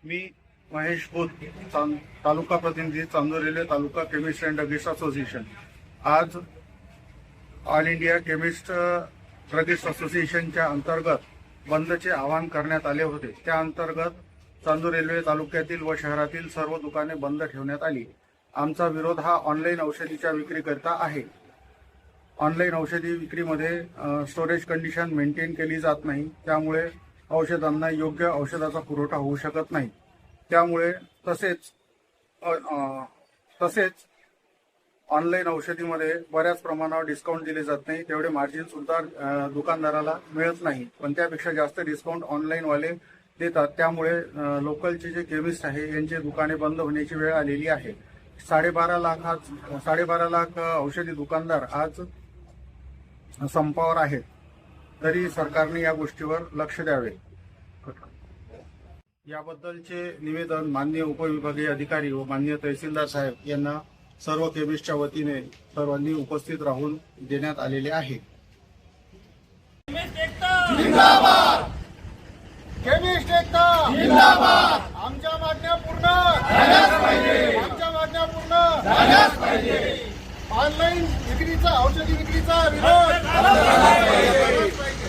मी महेश भूत, तालुका प्रतिनिधी, Chandur railway taluka chemist and druggist association. आज ऑल इंडिया केमिस्ट ड्रगिस्ट असोसिएशनच्या अंतर्गत बंदचे आवाहन करण्यात आले होते। त्या अंतर्गत चांदूर रेल्वे तालुक्यातील व शहरातील सर्व दुकाने बंद ठेवण्यात आली। आमचा विरोध हा ऑनलाईन औषधीच्या विक्रीकरिता आहे। ऑनलाईन औषधी विक्रीमध्ये स्टोरेज कंडिशन मेंटेन केली जात नाही, त्यामुळे औषधांना योग्य औषधाचा पुरवठा होऊ शकत नाही। त्यामुळे तसेच ऑनलाईन औषधीमध्ये बऱ्याच प्रमाणावर डिस्काउंट दिले जात नाही, तेवढे मार्जिन सुद्धा दुकानदाराला मिळत नाही, पण त्यापेक्षा जास्त डिस्काउंट ऑनलाईन वाले देतात। त्यामुळे लोकलचे जे केमिस्ट आहे यांचे दुकाने बंद होण्याची वेळ आलेली आहे। 12.5 लाख औषधी दुकानदार आज संपावर आहेत, तरी सरकारने या गोष्टीवर लक्ष द्यावे। याबद्दलचे निवेदन माननीय उपविभागीय अधिकारी व माननीय तहसीलदार साहेब यांना सर्व केमिस्टच्या वतीने सर्वांनी उपस्थित राहून देण्यात आलेले आहे। केमिस्ट एकता जिंदाबाद। आमच्या मागण्या पूर्ण झाल्याच पाहिजे, आमच्या मागण्या पूर्ण झाल्याच पाहिजे। ऑनलाईन विक्रीचा, औषधी विक्रीचा विरोध झालाच पाहिजे।